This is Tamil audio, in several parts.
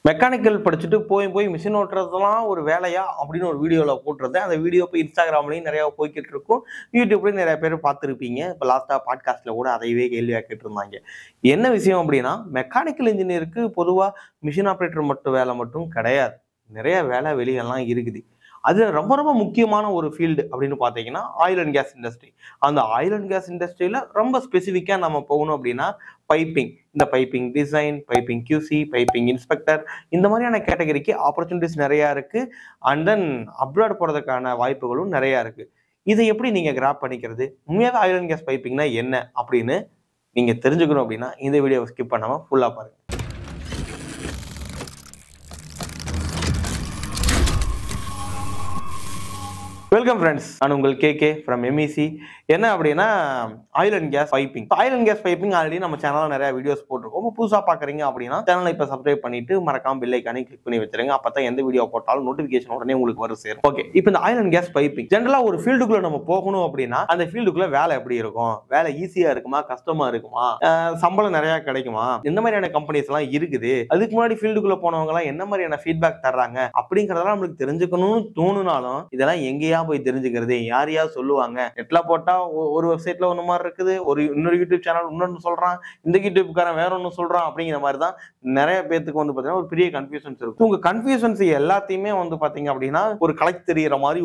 மெக்கானிக்கல் படிச்சுட்டு போய் மிஷின் ஓட்டுறதுலாம் ஒரு வேலையா அப்படின்னு ஒரு வீடியோவில் போட்டிருந்தேன். அந்த வீடியோ இப்போ இன்ஸ்டாகிராம்லையும் நிறையா போய்கிட்டு இருக்கும், யூடியூப்லையும் நிறைய பேர் பார்த்துருப்பீங்க. இப்போ லாஸ்ட்டாக பாட்காஸ்ட்டில் கூட அதையவே கேள்வியாக கேட்டிருந்தாங்க. என்ன விஷயம் அப்படின்னா, மெக்கானிக்கல் இன்ஜினியருக்கு பொதுவாக மிஷின் ஆப்ரேட்டர் மட்டும் வேலை மட்டும் கிடையாது, நிறைய வேலை வெளியெல்லாம் இருக்குது. அது ரொம்ப ரொம்ப முக்கியமான ஒரு ஃபீல்டு அப்படின்னு பார்த்தீங்கன்னா ஆயில் அண்ட் கேஸ் இண்டஸ்ட்ரி. அந்த ஆயில் அண்ட் கேஸ் இண்டஸ்ட்ரியில் ரொம்ப ஸ்பெசிஃபிக்காக நம்ம போகணும் அப்படின்னா பைப்பிங், இந்த piping design, piping QC, piping inspector, இந்த மாதிரியான கேட்டகரிக்கு ஆப்பர்ச்சுனிட்டிஸ் நிறையா இருக்குது. அண்ட் தென் அப்ராட் போகிறதுக்கான வாய்ப்புகளும் நிறையா இருக்குது. இதை எப்படி நீங்கள் கிராப் பண்ணிக்கிறது, உண்மையாக ஆயில் அண்ட் கேஸ் பைப்பிங்னா என்ன அப்படின்னு நீங்கள் தெரிஞ்சுக்கணும் அப்படின்னா இந்த வீடியோவை ஸ்கிப் பண்ணாமல் ஃபுல்லாக பாருங்கள். வெல்கம் ஃப்ரெண்ட்ஸ், நான் உங்கள் கேகே ஃப்ரம் எம்இசி. என்ன அப்படின்னா oil and gas piping. Oil and gas piping already நம்ம சேனலில் நிறைய வீடியோஸ் போட்டிருக்கோம். புதுசாக பார்க்குறீங்க அப்படின்னா சேனலை இப்போ சப்ஸ்கிரைப் பண்ணிட்டு மறக்காம பெல் ஐக்கானை கிளிக் பண்ணி வச்சிருங்க. அப்போ தான் எந்த வீடியோ போட்டாலும் நோட்டிஃபிகேஷன் உடனே உங்களுக்கு வரும் சேரும். ஓகே, இப்போ இந்த ஆயில் அண்ட் கேஸ் பைப்பிங் ஜென்ரலாக ஒரு ஃபீல்டுக்குள்ள நம்ம போகணும் அப்படின்னா அந்த ஃபீல்டுக்குள்ள வேலை எப்படி இருக்கும், வேலை ஈஸியாக இருக்குமா, கஷ்டமா இருக்குமா, சம்பளம் நிறையா கிடைக்குமா, எந்த மாதிரியான கம்பெனிஸ் எல்லாம் இருக்குது, அதுக்கு முன்னாடி ஃபீல்டுக்குள்ள போனவங்க எல்லாம் என்ன மாதிரியான ஃபீட்பேக் தர்றாங்க அப்படிங்கறதெல்லாம் நம்மளுக்கு தெரிஞ்சுக்கணும்னு தோணுனாலும் இதெல்லாம் எங்கேயா போய் தெரிஞ்சுக்கிறது, யாரையா சொல்லுவாங்க, நெட்ல போட்டா ஒரு வெப்சைட்ல ஒண்ணு மாதிரி இருக்குது, இன்னொரு யூடியூப் சேனல் இன்னொன்னு சொல்றான், இந்த யூடியூப்காரன் வேற ஒன்னு சொல்றான் அப்படிங்கிற மாதிரி தான் நிறைய பேருக்கு வந்து பாத்தீங்கன்னா ஒரு பெரிய கன்ஃபியூஷன்ஸ் இருக்கும். உங்க கன்ஃபியூஷன்ஸ் எல்லாத்தையுமே வந்து பாத்தீங்க அப்படின்னா ஒரு கலெக்ட் தெரியற மாதிரி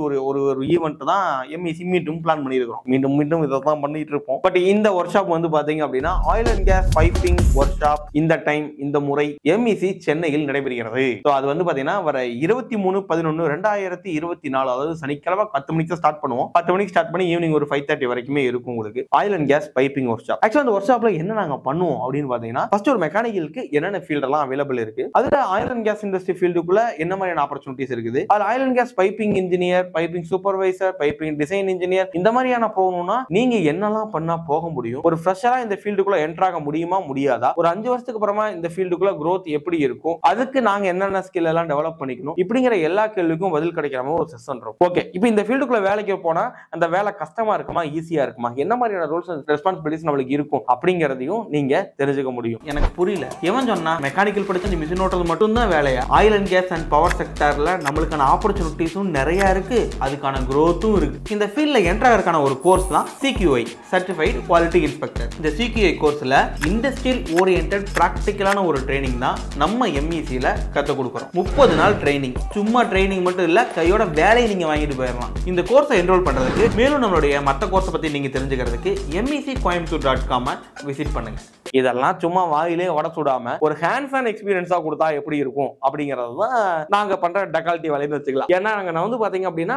ஒரு ஈவெண்ட் தான் எம்இசி மீண்டும் பிளான் பண்ணியிருக்கிறோம். மீண்டும் இதை தான் பண்ணிட்டு இருப்போம். பட் இந்த ஒர்க் ஷாப் வந்து பாத்தீங்க அப்படின்னா oil and gas piping workshop இந்த டைம் இந்த முறை எம்இசி சென்னையில் நடைபெறுகிறது. அது வந்து பாத்தீங்கன்னா வர 23/11/2024 அதாவது சனிக்கிழமை 10 மணிக்கு ஸ்டார்ட் பண்ணுவோம். 10 மணிக்கு ஸ்டார்ட் பண்ணி ஈவினிங் ஒரு 5:30 வரைக்குமே இருக்கும் உங்களுக்கு oil and gas piping workshop. ஆக்சுவலா அந்த ஒர்க் ஷாப்ல என்ன நாங்க பண்ணுவோம் அப்படின்னு பாத்தீங்கன்னா ஃபர்ஸ்ட் ஒரு மெக்கானிக்கலுக்கு என்னென்ன ஃபீல்ட் எல்லாம் அவைலபிள் இருக்கு, அதுல ஆயில் அண்ட் கேஸ் இண்டஸ்ட்ரி ஃபீல்டுக்குள்ள என்ன மாதிரியான ஆப்பர்ச்சுனிட்டிஸ் இருக்குது, அது oil and gas piping engineer, piping supervisor, piping design engineer, இந்த மாதிரியான போகணும்னா நீங்க என்னெல்லாம் பண்ணா போக முடியும், ஒரு ஃப்ரெஷரா இந்த ஃபீல்டுக்குள்ள என்டர் ஆக முடியுமா முடியாதா, ஒரு 5 வருஷத்துக்கு அப்புறமா இந்த ஃபீல்டுக்குள்ள growth எப்படி இருக்கும், அதுக்கு நாங்க என்னென்ன ஸ்கில் எல்லாம் டெவலப் பண்ணிக்கணும், இப்படிங்கிற எல்லா கேள்விக்கும் பதில் கிடைக்கிற மாதிரி ஒரு செஷன் இருக்கும். ஓகே, இப்போ இந்த ஃபீல்டுக்குள்ள வேலைக்கு போனா அந்த வேலை கஷ்டமா இருக்குமா ஈஸியா இருக்குமா, என்ன மாதிரியான ரோல்ஸ் அண்ட் ரெஸ்பான்சிபிலிட்டிஸ் நம்மளுக்கு இருக்கும் அப்படிங்கறதையும் நீங்க தெரிஞ்சுக்க முடியும். எனக்கு புரியல, எவன் சொன்னா மெக்கானிக்கல் படிச்சு மிஷின் ஓட்டுறது மட்டும் தான் வேலையா? Oil and gas and power செக்டர்ல நம்மளுக்கான ஆப்பர்ச்சுனிட்டிஸும் நிறைய இருக்கு, அதுக்கான growthம் இருக்கு. இந்த ஃபீல்ட்ல என்டர் ஆகிறதுக்கான ஒரு கோர்ஸ் தான் CQI சர்டிஃபைட் குவாலிட்டி இன்ஸ்பெக்டர். இந்த CQI கோர்ஸ்ல இண்டஸ்ட்ரியல் ஓரியன்டட் பிராக்டிகலான ஒரு ட்ரைனிங் தான் நம்ம எம்இசில கற்றுக் கொடுக்குறோம். 30 நாள் ட்ரைனிங், சும்மா ட்ரைனிங் மட்டும் இல்ல, கையோட வேலையை நீங்க வாங்கிட்டு போயிடலாம். இந்த கோர்ஸை என்ரோல் பண்றதுக்கு மேலும் நம்மளுடைய மற்ற கோர்ஸை பத்தி நீங்க தெரிஞ்சுக்கிறதுக்கு MECCoimbatore.com விசிட் பண்ணுங்க. இதெல்லாம் சும்மா வாயிலே வட சுடாம ஒரு ஹேண்ட்ஸ் ஆன் எக்ஸ்பீரியன்ஸா கொடுத்தா எப்படி இருக்கும் அப்படிங்கறது தான் நாங்க பண்ற டெக்காலிட்டி வேலைன்னு வச்சுக்கலாம். ஏன்னா நாங்க வந்து பாத்தீங்க அப்படின்னா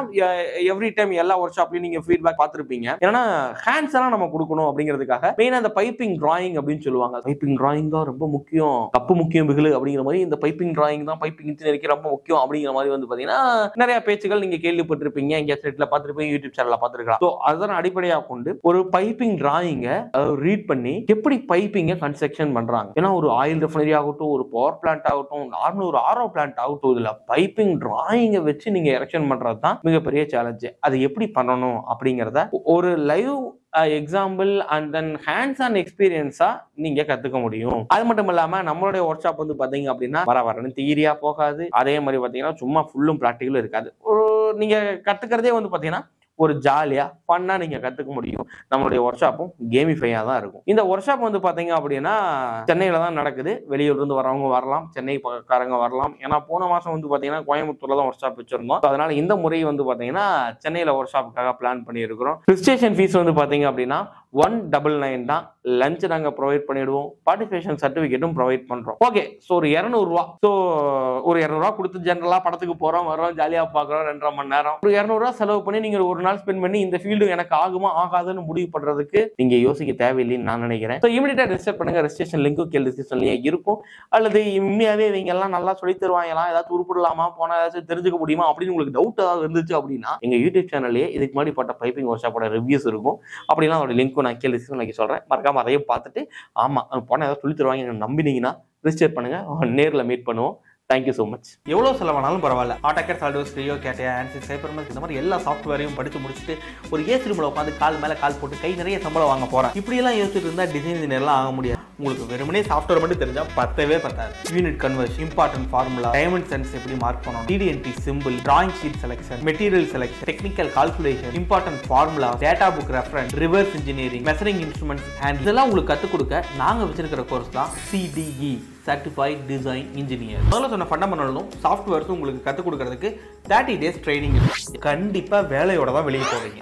எவ்ரி டைம் எல்லா ஒர்க் ஷாப்லயும் நீங்க ஃபீட்பேக் பார்த்திருப்பீங்க. ஏன்னா ஹேண்ட்ஸ் ஆனா நம்ம கொடுக்கணும் அப்படிங்கிறதுக்காக மெயினா அந்த பைப்பிங் டிராயிங் அப்படின்னு சொல்லுவாங்க. பைப்பிங் டிராயிங் தான் ரொம்ப முக்கியம், கப்பு முக்கியம் பிகிலு அப்படிங்கிற மாதிரி இந்த பைப்பிங் டிராயிங் தான் பைப்பிங் இன்ஜினியருக்கு ரொம்ப முக்கியம் அப்படிங்கிற மாதிரி வந்து பாத்தீங்கன்னா நிறைய பேச்சுகள் நீங்க கேள்விப்பட்டிருப்பீங்க, எங்க செட்ல பார்த்திருப்பீங்க, யூடியூப் சேனல்ல பார்த்திருக்கலாம். சோ அதன் அடிப்படையாக கொண்டு ஒரு பைப்பிங் டிராயிங்கை ரீட் பண்ணி எப்படி பைப்பிங்க கன்ஸ்ட்ரக்ஷன் பண்றாங்க, ஏன்னா ஒரு ஆயில் ரெஃபைனரி ஆகட்டும், ஒரு பவர் பிளான்ட் ஆகட்டும், நார்மல் ஒரு ஆர்ஓ பிளான்ட் ஆகட்டும், இதுல பைப்பிங் டிராயிங்கை வச்சு நீங்க எரெக்ஷன் பண்றது தான் மிகப்பெரிய சேலஞ்ச். அது எப்படி பண்ணணும் அப்படிங்கறத ஒரு live example and then hands on எக்ஸ்பீரியன்ஸா நீங்க கத்துக்க முடியும். அது மட்டும் இல்லாம நம்மளுடைய ஒர்க் ஷாப் வந்து பாத்தீங்க அப்படின்னா வரன்னு தியரியா போகாது, அதே மாதிரி பாத்தீங்கன்னா சும்மா ஃபுல்லும் பிராக்டிகலும் இருக்காது. நீங்க கத்துக்கிறதே வந்து பாத்தீங்கன்னா ஒரு ஜாலியா ஃபன்னா நீங்க கத்துக்க முடியும். நம்மளுடைய ஒர்க் ஷாப்பும் கேமிஃபையா தான் இருக்கும். இந்த ஒர்க் ஷாப் வந்து பாத்தீங்க அப்படின்னா சென்னையில தான் நடக்குது. வெளியூர்ல இருந்து வரவங்க வரலாம், சென்னை காரங்க வரலாம். ஏன்னா போன மாசம் வந்து பாத்தீங்கன்னா கோயம்புத்தூர்ல தான் ஒர்க் ஷாப் வச்சிருந்தோம். அதனால இந்த முறை வந்து பாத்தீங்கன்னா சென்னையில ஒர்க் ஷாப்புக்காக பிளான் பண்ணி இருக்கிறோம். ரிஜிஸ்ட்ரேஷன் ஃபீஸ் வந்து பாத்தீங்க அப்படின்னா 199 தான். லஞ்ச் நாங்க ப்ரொவைட் பண்ணிடுவோம், பார்ட்டிசிபேஷன் சர்டிபிகேட்டும் ப்ரொவைட் பண்றோம். ஓகே, ஸோ ஒரு 200 ரூபா, ஸோ ஒரு 200 ரூபா கொடுத்து ஜென்ரலா படத்துக்கு போறோம், வரோம், ஜாலியா பாக்குறோம், 2.5 மணி நேரம் ஒரு 200 ரூபா செலவு பண்ணி நீங்க ஒரு நாள் ஸ்பெண்ட் பண்ணி இந்த ஃபீல்டு எனக்கு ஆகுமா ஆகாதுன்னு முடிவு பண்றதுக்கு நீங்க யோசிக்க தேவையில்லைன்னு நான் நினைக்கிறேன். ஸோ இமீடியட்டா ரெஜிஸ்டர் பண்ணுங்க. ரெஜிஸ்ட்ரேஷன் லிங்க்கும் கீழே டிஸ்கிரிப்ஷன்லயே இருக்கும். அல்லது உண்மையாவே இவங்க எல்லாம் நல்லா சொல்லி தருவாங்களா, ஏதாவது உருப்பிடலாமா, போனா ஏதாச்சும் தெரிஞ்சுக்க முடியுமா அப்படின்னு உங்களுக்கு டவுட் ஏதாவது இருந்துச்சு அப்படின்னா எங்க யூடியூப் சேனல்லே இதுக்கு முன்னாடி போட்ட பைப்பிங் ஒர்க் ஷாப்போட ரிவ்யூஸ் இருக்கும். அப்படின்னா அதோட லிங்க்கும் நான் கீழே டிஸ்கிரிப்ஷன்ல சொல்றேன். மறக்காம அதையும் பார்த்துட்டு ஆமா போனா ஏதாவது சொல்லி தருவாங்க நம்பினீங்கன்னா ரிஜிஸ்டர் பண்ணுங்க. நேரில் மீட் பண்ணுவோம். Thank you so much. எவ்வளோ செலவானாலும் பரவாயில்ல, ஆட்டோகேட், சால்டோஸ், க்ரியோ, கேட்டியா, ஆன்சி, சைபர்மேக்ஸ் இந்த மாதிரி எல்லா சாஃப்ட்வேரையும் படித்து முடிச்சுட்டு ஒரு ஏசி ரூமில் உட்காந்து கால் மேலே கால் போட்டு கை நிறைய சம்பளம் வாங்க போகிறேன் இப்படியெல்லாம் யோசிச்சுட்டு இருந்தால் டிசைன் இன்ஜினியர்லாம் ஆக முடியாது. உங்களுக்கு வெறுமனே சாஃப்ட்வேர் மட்டும் தெரிஞ்சா பத்தவே பத்தாது. Unit conversion, important formula, dimensions எப்படி மார்க் பண்ணணும், டிடிஎன்டி simple, drawing sheet selection, material selection, technical calculation, important formula, data book reference, reverse engineering, measuring instruments and இதெல்லாம் உங்களுக்கு கற்றுக் கொடுக்க நாங்க வச்சிருக்கிற கோர்ஸ் தான் CDE சர்டிஃபைட் டிசைன் இன்ஜினியர். முதல்ல சொன்ன ஃபண்டமெண்டலும் சாஃப்ட்வேர்ஸும் உங்களுக்கு கற்றுக் கொடுக்கறதுக்கு 30 days ட்ரைனிங். கண்டிப்பா வேலையோட தான் வெளியே போவீங்க.